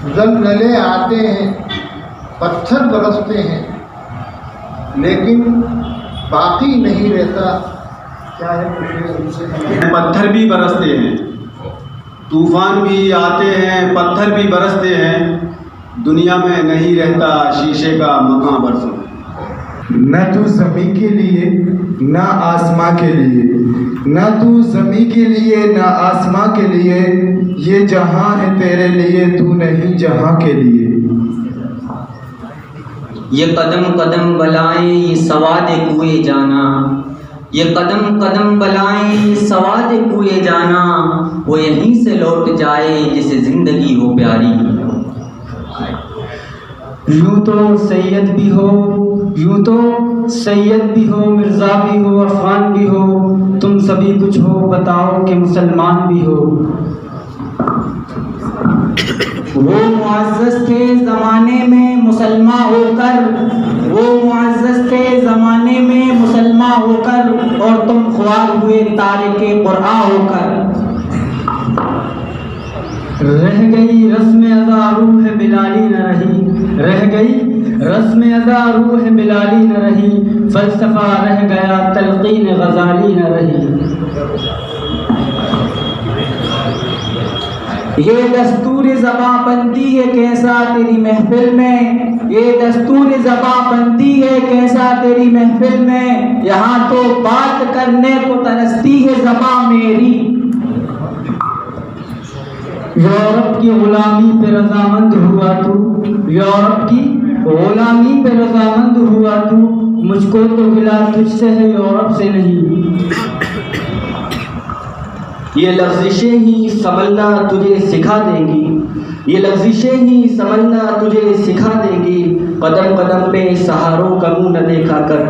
ज़लज़ले आते हैं, पत्थर बरसते हैं, लेकिन बाकी नहीं रहता। क्या है कुछ? पत्थर भी बरसते हैं, तूफान भी आते हैं, पत्थर भी बरसते हैं, दुनिया में नहीं रहता शीशे का मकान बरसों। न तू ज़मीं के लिए न आसमां के लिए, न तू ज़मीं के लिए न आसमां के लिए, ये जहां है तेरे लिए, तू नहीं जहां के लिए। ये कदम कदम बलाएं ये सवाद कुए जाना, ये कदम कदम बलाएं ये सवाद कुए जाना, वो यहीं से लौट जाए जिसे ज़िंदगी हो प्यारी। यूँ तो सैयद भी हो, यूँ तो सैयद भी हो, मिर्ज़ा भी हो, अफ़गान भी हो, तुम सभी कुछ हो, बताओ कि मुसलमान भी हो। वो मुअज़्ज़ज़ थे ज़माने में मुसलमान होकर, वो मुअज़्ज़ज़ थे ज़माने में मुसलमान होकर, और तुम ख्वार हुए तारिके कुरान होकर। रह गई रस्म अज़ा रूह बिलाली न रही, रह गई रस्म अज़ा रूह बिलाली न रही, फ़लसफ़ा रह गया तलक़ीन ग़ज़ाली न रही। ये दस्तूर ज़बां बंदी है कैसा तेरी महफिल में, ये दस्तूर ज़बां बंदी है कैसा तेरी महफिल में, यहाँ तो बात करने को तरसती है ज़बां मेरी। यूरोप की ग़ुलामी पे रज़ामंद हुआ तू, यूरोप की ग़ुलामी पे रज़ामंद हुआ तू, मुझको तो गिला तुझसे है यूरोप से नहीं। ये लफ्ज़िशें ही संभलना तुझे सिखा देंगी, ये लफ्ज़िशें ही संभलना तुझे सिखा देंगी, कदम कदम पे सहारों का मुँह न देखा कर।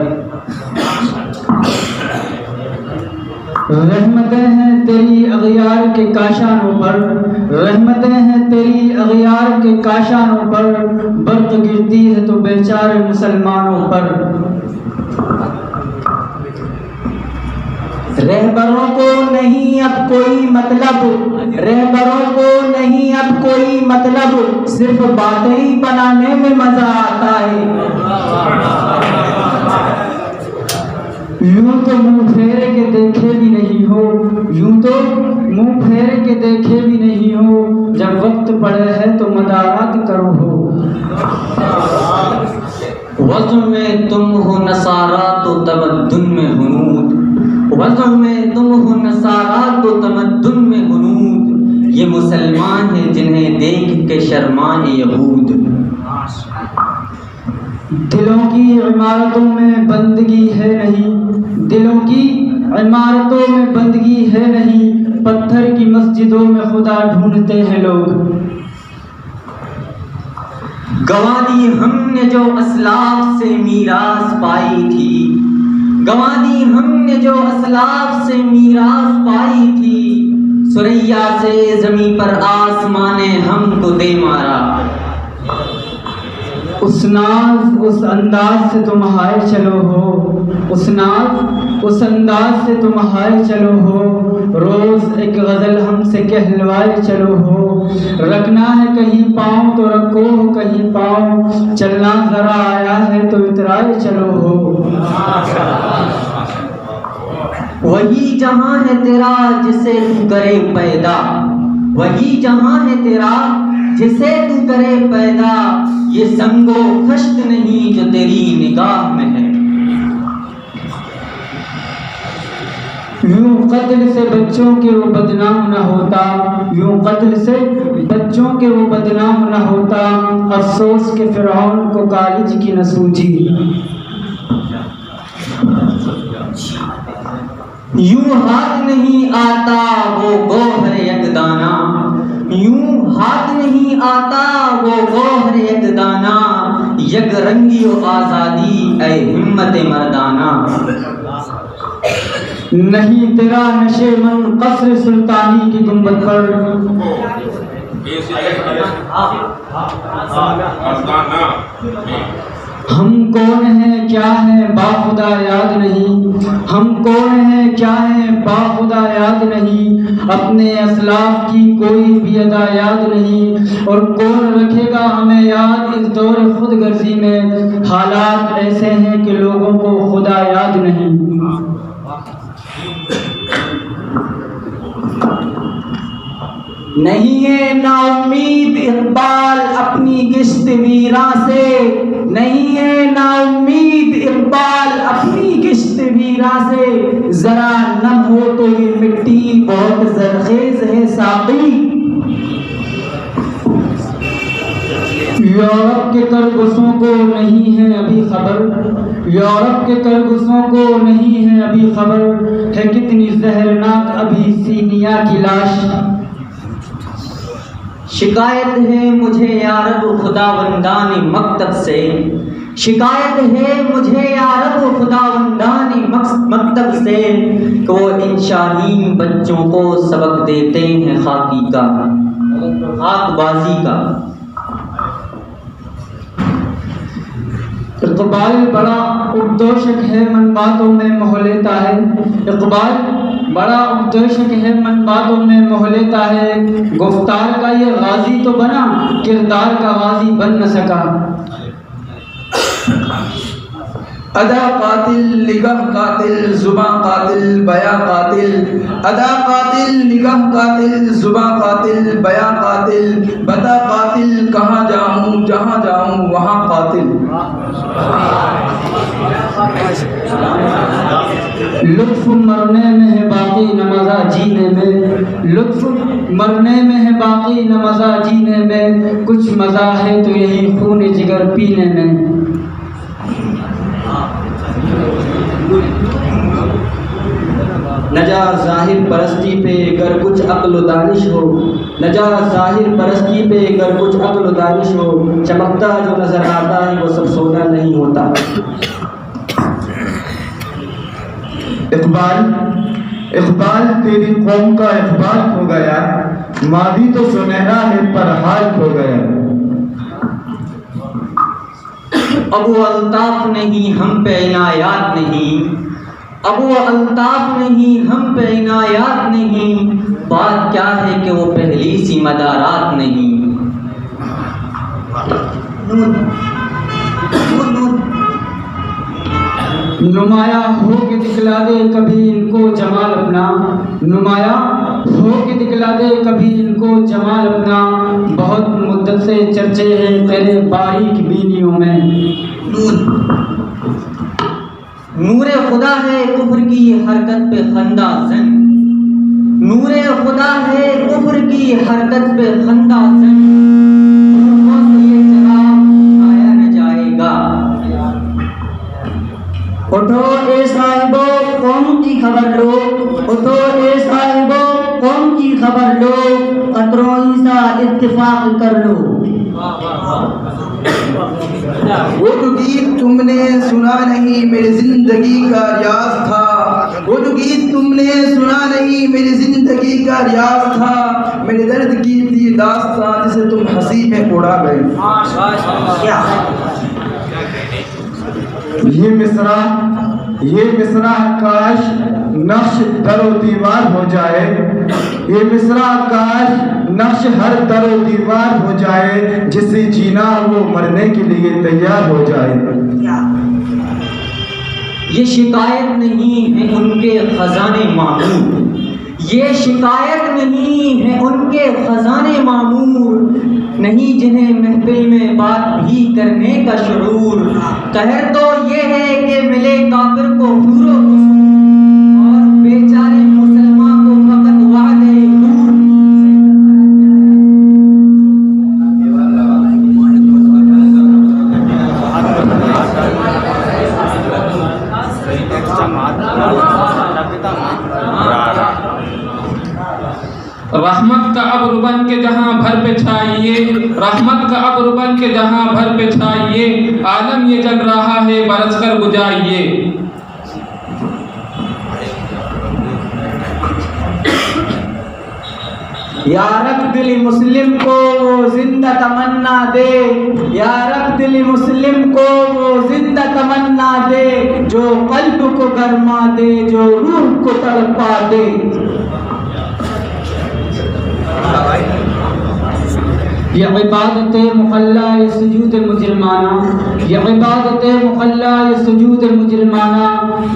रहमतें हैं तेरी अग़यार के काशानों पर, रहमतें हैं तेरी अग़यार के काशानों पर, बर्क़ गिरती है तो बेचारे मुसलमानों पर। रहबरों को नहीं अब कोई मतलब, रहबरों को नहीं अब कोई मतलब, सिर्फ बातें ही बनाने में मज़ा आता है। यूँ तो मुँह फेर के देखे भी नहीं हो, यूँ तो मुँह फेर के देखे भी नहीं हो, जब वक्त पड़े है तो मदारात करो हो। वज़्न में तुम हो नसारा तो तमद्दुन में हुनूद, वज़्न में तुम हो नसारा तो तमद्दुन में हुनूद, ये मुसलमान हैं जिन्हें देख के शर्माए यहूद। दिलों की इमारतों में बंदगी है नहीं, दिलों की इमारतों में बंदगी है नहीं, पत्थर की मस्जिदों में खुदा ढूंढते हैं लोग। गंवा दी हमने जो असलाफ से मीरास पाई थी, गंवा दी हमने जो असलाफ से मीरास पाई थी, सुरैया से ज़मीं पर आसमां ने हमको दे मारा। उस नाज उस अंदाज से तुम हाय चलो हो, उस नाज उस अंदाज से तुम हाय चलो हो, रोज़ एक गज़ल हमसे कहलवाए चलो हो, रखना है कहीं पाँव तो रखो हो कहीं पाँव, चलना ज़रा आया है तो इतराए चलो हो। वही जहां है तेरा जिसे तू करे पैदा, वही जहां है तेरा जिसे तू करे पैदा, ये संगो खश्त नहीं जो तेरी निगाह में है। यूं कत्ल से बच्चों के वो बदनाम न होता, यूं कत्ल से बच्चों के वो बदनाम न होता, अफसोस के फिरौन को कॉलेज की न सूझी। यूं हाथ नहीं आता वो गोहर यकदाना, यूं हाथ नहीं आता वो गोहर यकदाना, यक रंगी ओ आज़ादी ऐ हिम्मत मर्दाना। नहीं तेरा नशे मन कसर सुल्तानी की गुंबद पर, हम कौन हैं क्या है बाखुदा याद नहीं, हम कौन हैं क्या है बाखुदा याद नहीं, अपने असलाफ की कोई भी अदा याद नहीं। और कौन रखेगा हमें याद इस दौर खुद गर्जी में, हालात ऐसे हैं कि लोगों को खुदा याद नहीं। नहीं है नाउम्मीद इकबाल अपनी गिश्त वीरा से, नहीं है नाउम्मीद इकबाल अपनी गिश्त वीरा से, जरा नम हो तो ये मिट्टी बहुत जरखेज है साकी। यूरोप के करगुसों को नहीं है अभी खबर, यूरोप के करगुसों को नहीं है अभी खबर, है कितनी जहरनाक अभी सीनिया की लाश। शिकायत है मुझे यारब खुदावंदानी मकतब से, शिकायत है मुझे यारब खुदावंदानी मकतब से, कि वो इन शाहीन बच्चों को सबक देते हैं खाकी का, खाकबाजी का। इकबाल बड़ा उपदोषक है मन बातों में मोह लेता है, इकबाल बड़ा उपदोषक है मन बातों में मोह लेता है, गुफ्तार का ये गाजी तो बना किरदार का गाजी बन न सका। अदा कातिल निगाह कातिल जुबां कातिल बयां कातिल, अदा कातिल निगाह कातिल जुबां कातिल बयां कातिल, बता कातिल कहाँ जाऊँ जहाँ जाऊँ वहाँ कातिल। लुत्फ मरने में है बाकी न मज़ा जीने में, लुत्फ मरने में है बाकी न मज़ा जीने में, कुछ मज़ा है तो यही खून जिगर पीने में। नजा ज़ाहिर परस्ती पे गर कुछ अक्ल दानिश हो, नजा ज़ाहिर परस्ती पे गर कुछ अक्ल दानिश हो, चमकता जो नजर आता है वो सब सोना नहीं होता। इकबाल इकबाल तेरी कौम का इकबाल खो गया, मादी तो सुनहरा है पर हाल खो गया। अब वो अल्ताफ नहीं हम पे इनायात नहीं, अब वो अल्ताफ नहीं हम पे इनायात नहीं, बात क्या है कि वो पहली सी मदारात नहीं। नुमाया हो के दिखला दे कभी इनको जमाल अपना, नुमाया हो के दिखला दे कभी इनको जमाल अपना, बहुत मुद्दत से चर्चे हैं तेरे बारीक बीनियों में। नूरे खुदा है कुफ्र की हरकत पे खंदा जन, नूरे खुदा है कुफ्र की हरकत पे खंदा जन, ये जवाब आया न जाएगा। उठो ए साहिबो कौम की खबर लो, उठो ए साहिबो कौम की खबर लो, कतरों सा इत्तिफाक कर लो। वो जो गीत तुमने सुना नहीं मेरी जिंदगी का रियाज था, वो जो गीत तुमने सुना नहीं मेरी जिंदगी का रियाज था, मेरे दर्द की थी दास्तां जिसे तुम हंसी में उड़ा गए। ये मिसरा काश नक्श दरो दीवार हो जाए, ये मिसरा काश नक्श हर दरो दीवार हो जाए, जिसे जीना वो मरने के लिए तैयार हो जाए। ये शिकायत नहीं है उनके खजाने मामूर, ये शिकायत नहीं है उनके खजाने मामूर, नहीं जिन्हें महफिल में बात भी करने का शुरूर। कहर तो ये है कि मिले काफिर को हूरो और बेचारे मुसलमान को फकत वादे नूर। रहमत का अब्र बन के जहाँ भर पे छाइए, रहमत का अब्र बन के जहाँ भर पे छाइए, आलम ये जग रहा है बरस कर बुझाइए। या रब दिल मुस्लिम को वो जिंदा तमन्ना दे, या रब दिल मुस्लिम को वो जिंदा तमन्ना दे, जो कल्ब को गरमा दे, जो रूह को तड़पा दे। ये इबादत मुक़ल्ला ये सुजूद मुजरमाना, ये इबादत मुक़ल्ला ये सुजूद मुजरमाना,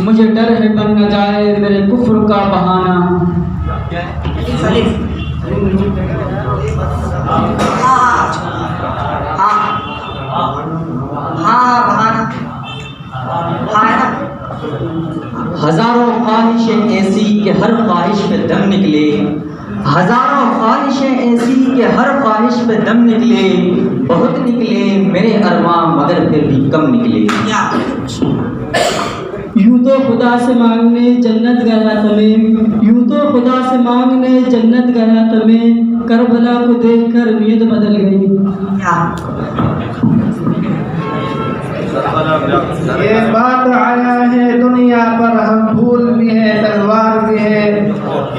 मुझे डर है बन न जाए मेरे कुफ्र का बहाना। हजारों ख्वाहिशें ऐसी कि हर ख्वाहिश पे दम निकले, हजारों ख्वाहिशें ऐसी कि हर ख्वाहिश पे दम निकले, बहुत निकले मेरे अरमां मगर फिर भी कम निकले। यूं तो खुदा से मांगने जन्नत गया तुम्हें, यूं तो खुदा से मांगने जन्नत गया तुम्हें, करबला को देखकर नीयत बदल गई। ये बात आया है दुनिया पर हम फूल भी है तलवार भी है,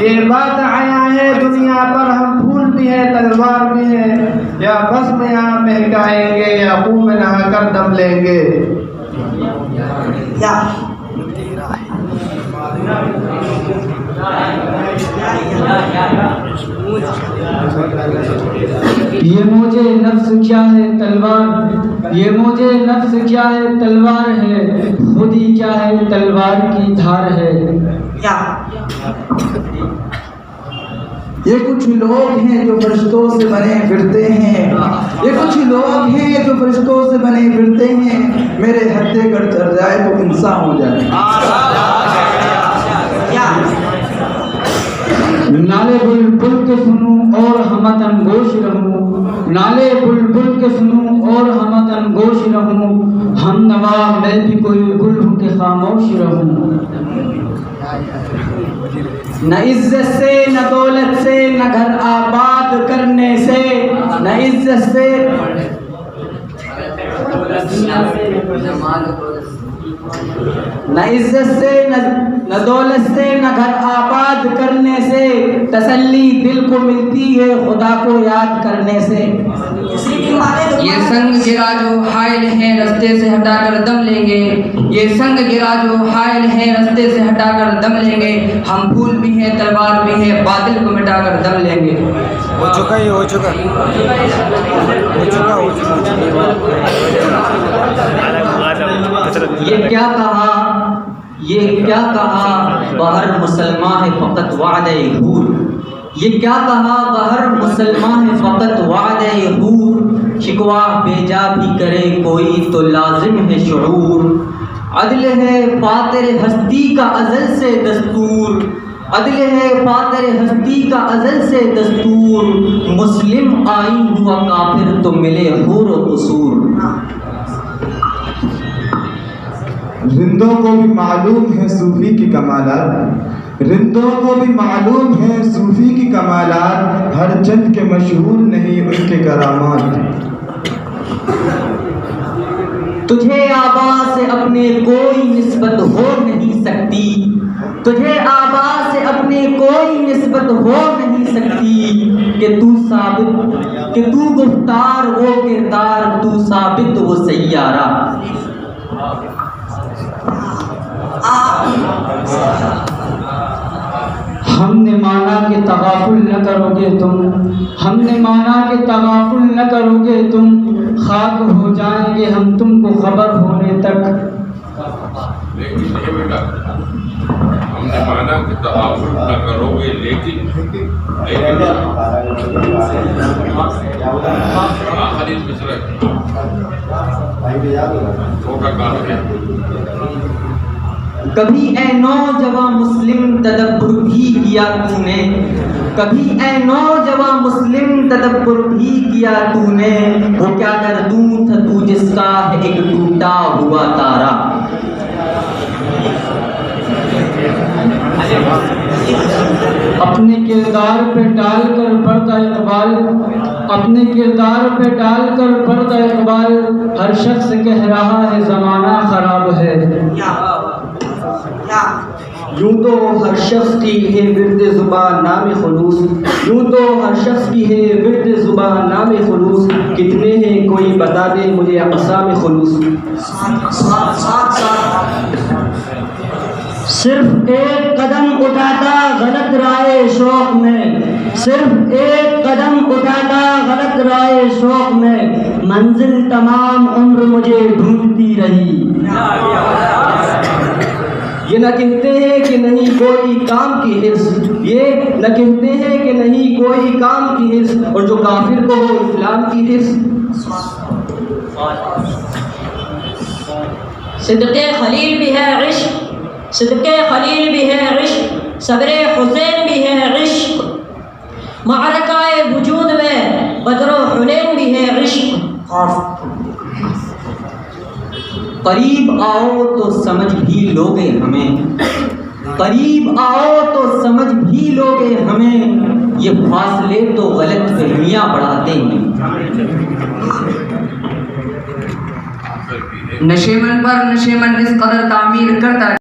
ये बात आया है दुनिया पर हम फूल भी है तलवार भी है, या बस में यहाँ महकाएंगे या मुँह में नहा कर दम लेंगे। ये मुझे नफ्स क्या है तलवार, ये मुझे नफ्स क्या है तलवार है, खुद ही क्या है तलवार की धार है। ये कुछ लोग हैं जो फरिश्तों से बने फिरते हैं, ये कुछ लोग हैं जो फरिश्तों से बने फिरते हैं, मेरे हत्थे कर चढ़ जाए तो इंसान हो जाए। नाले बुलबुल के सुनूं और हमतन गोश रहूं, नाले बुलबुल के सुनूं और हमतन गोश रहूं, हम नवा मैं भी कोई गुल हूं के खामोश रहूं। न इज्जत से न दौलत से न घर आबाद करने से, न इज्जत से न इज्जत से न दौलत से न घर आबाद करने से, तसल्ली दिल को मिलती है खुदा को याद करने से। ये संग गिरा जो हायल है रास्ते से हटाकर दम लेंगे, ये संग गिरा जो हायल है रास्ते से हटाकर दम लेंगे, हम फूल भी हैं तलवार भी हैं बातिल को मिटाकर दम लेंगे। हो चुका ये हो चुका ये क्या कहा, ये क्या कहा बहर मुसलमान है फ़कत वादे हूर, ये क्या कहा बहर मुसलमान है फ़कत वादे हूर, शिकवा बेजा भी करे कोई तो लाजिम है शुऊर, अदल है फातिर हस्ती का अज़ल से दस्तूर, अदल है फातिर हस्ती का अज़ल से दस्तूर, मुस्लिम आईन हुआ काफिर तो मिले हूर व कसूर। रिंदों को भी मालूम है सूफी की कमालात, रिंदों को भी मालूम है सूफी की कमालात, हर चंद के मशहूर नहीं उनके करामात। तुझे आवाज़ से अपने कोई निस्बत हो नहीं सकती, तुझे आवाज़ से अपने कोई निस्बत हो नहीं सकती, कि तू साबित कि तू गुफ्तार वो किरदार, तू साबित वो सैयारा। हमने माना कि तगाफुल न करोगे तुम, हमने माना कि तगाफुल न करोगे तुम, खाक हो जाएंगे हम तुमको खबर होने तक। हमने माना कि तगाफुल न करोगे लेकिन आखिरी मिसरा होगा काम क्या। कभी ए नौजवान मुस्लिम तदब्बुर भी किया तूने, कभी ए नौजवान मुस्लिम तदब्बुर भी किया तूने, वो क्या गर्दूं था तू जिसका है एक टूटा हुआ तारा। अपने किरदार पे डालकर पर्दा इकबाल, अपने किरदार पे डालकर पर्दा इकबाल, हर शख्स कह रहा है ज़माना ख़राब है। यूं तो हर शख्स की है विर्द ज़ुबान नाम खुलूस, यूं तो हर शख्स की है विर्द ज़ुबान नाम खुलूस, कितने हैं कोई बता दे मुझे अक़साम खुलूस। सिर्फ एक कदम उठाता गलत राय शौक में, सिर्फ एक कदम उठाता गलत राय शौक में, मंजिल तमाम उम्र मुझे ढूंढती रही। ये न कहते हैं कि नहीं कोई काम की हिर्स, ये न कहते हैं कि नहीं कोई काम की हिर्स, और जो काफिर को हो इस्लाम की हिर्स। सिद्क़े खलील भी है इश्क, सिद्क़े खलील भी है इश्क, सब्रे हुसैन भी है इश्क, मारकाए वजूद में बदरो हुनैन भी है इश्क। करीब आओ तो समझ भी लोगे हमें, करीब आओ तो समझ भी लोगे हमें, ये फासले तो गलत फहमियाँ बढ़ाते हैं। नशेमन पर नशेमन इस कदर तामीर करता